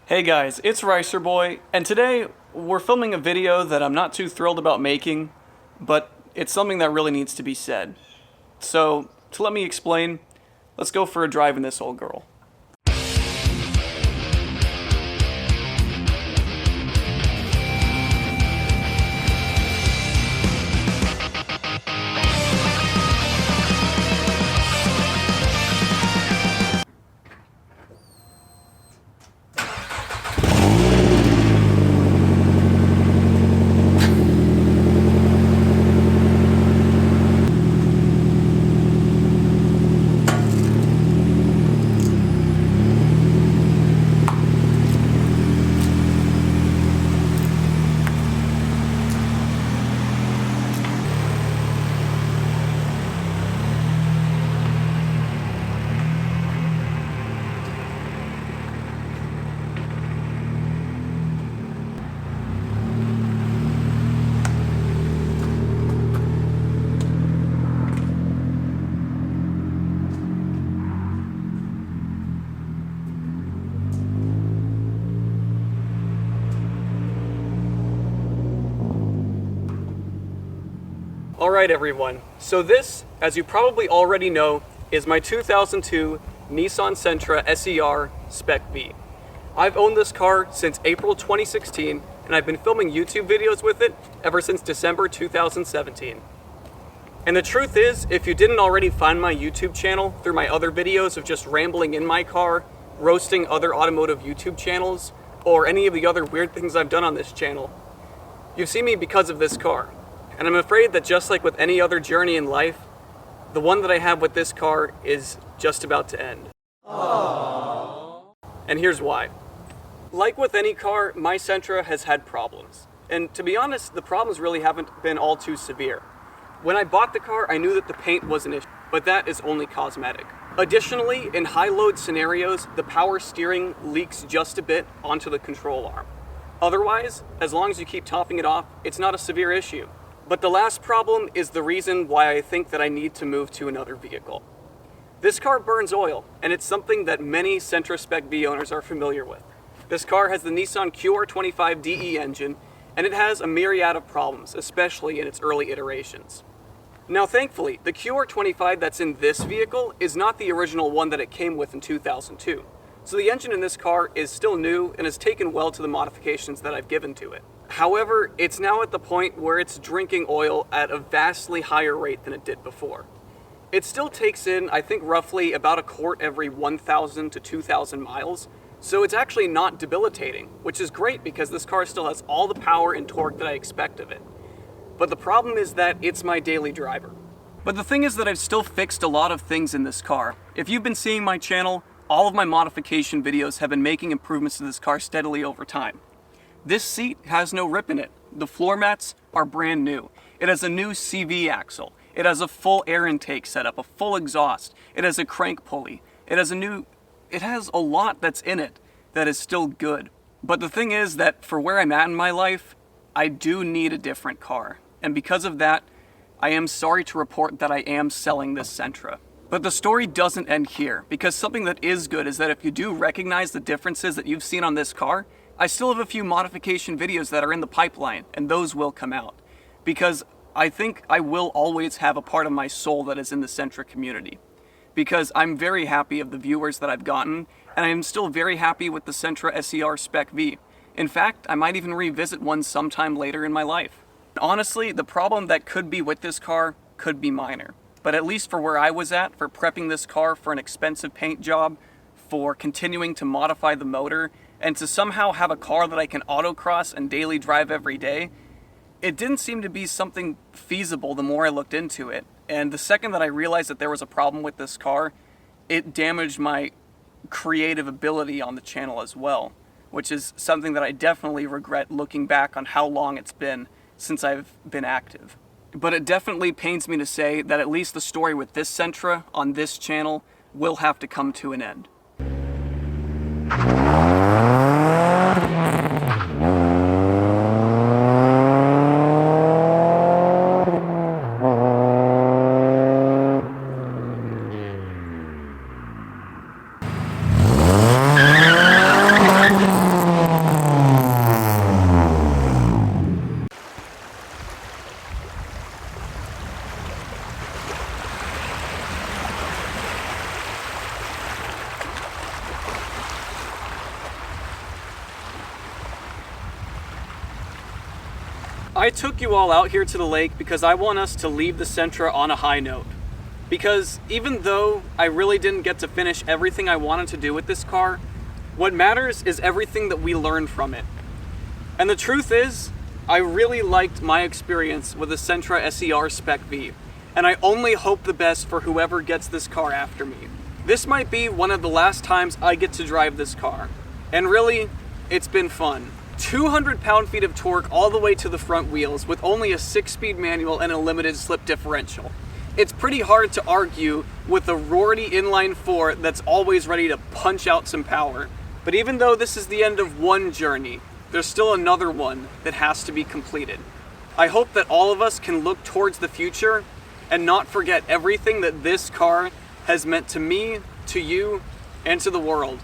Hey guys, it's Ricer Boy, and today we're filming a video that I'm not too thrilled about making, but it's something that really needs to be said. So, to let me explain, let's go for a drive in this old girl. Alright everyone, so this, as you probably already know, is my 2002 Nissan Sentra SER Spec V. I've owned this car since April 2016, and I've been filming YouTube videos with it ever since December 2017. And the truth is, if you didn't already find my YouTube channel through my other videos of just rambling in my car, roasting other automotive YouTube channels, or any of the other weird things I've done on this channel, you've seen me because of this car. And I'm afraid that just like with any other journey in life, the one that I have with this car is just about to end. Aww. And here's why. Like with any car, my Sentra has had problems. And to be honest, the problems really haven't been all too severe. When I bought the car, I knew that the paint was an issue, but that is only cosmetic. Additionally, in high load scenarios, the power steering leaks just a bit onto the control arm. Otherwise, as long as you keep topping it off, it's not a severe issue. But the last problem is the reason why I think that I need to move to another vehicle. This car burns oil, and it's something that many Sentra Spec V owners are familiar with. This car has the Nissan QR25DE engine, and it has a myriad of problems, especially in its early iterations. Now thankfully, the QR25 that's in this vehicle is not the original one that it came with in 2002. So the engine in this car is still new and has taken well to the modifications that I've given to it. However, it's now at the point where it's drinking oil at a vastly higher rate than it did before. It still takes in, I think, roughly about a quart every 1,000 to 2,000 miles, so it's actually not debilitating, which is great because this car still has all the power and torque that I expect of it. But the problem is that it's my daily driver. But the thing is that I've still fixed a lot of things in this car. If you've been seeing my channel, all of my modification videos have been making improvements to this car steadily over time. This seat has no rip in it. The floor mats are brand new. It has a new CV axle. It has a full air intake setup, a full exhaust. It has a crank pulley. It has a lot that's in it that is still good. But the thing is that for where I'm at in my life, I do need a different car. And because of that, I am sorry to report that I am selling this Sentra. But the story doesn't end here, because something that is good is that if you do recognize the differences that you've seen on this car, I still have a few modification videos that are in the pipeline, and those will come out. Because I think I will always have a part of my soul that is in the Sentra community. Because I'm very happy of the viewers that I've gotten, and I'm still very happy with the Sentra SER Spec V. In fact, I might even revisit one sometime later in my life. Honestly, the problem that could be with this car could be minor. But at least for where I was at, for prepping this car for an expensive paint job, for continuing to modify the motor, and to somehow have a car that I can autocross and daily drive every day, it didn't seem to be something feasible the more I looked into it. And the second that I realized that there was a problem with this car, it damaged my creative ability on the channel as well, which is something that I definitely regret looking back on how long it's been since I've been active. But it definitely pains me to say that at least the story with this Sentra on this channel will have to come to an end. I took you all out here to the lake because I want us to leave the Sentra on a high note. Because even though I really didn't get to finish everything I wanted to do with this car, what matters is everything that we learned from it. And the truth is, I really liked my experience with the Sentra SER Spec V, and I only hope the best for whoever gets this car after me. This might be one of the last times I get to drive this car, and really, it's been fun. 200 pound-feet of torque all the way to the front wheels with only a 6-speed manual and a limited slip differential. It's pretty hard to argue with a roarty inline 4 that's always ready to punch out some power. But even though this is the end of one journey, there's still another one that has to be completed. I hope that all of us can look towards the future and not forget everything that this car has meant to me, to you, and to the world.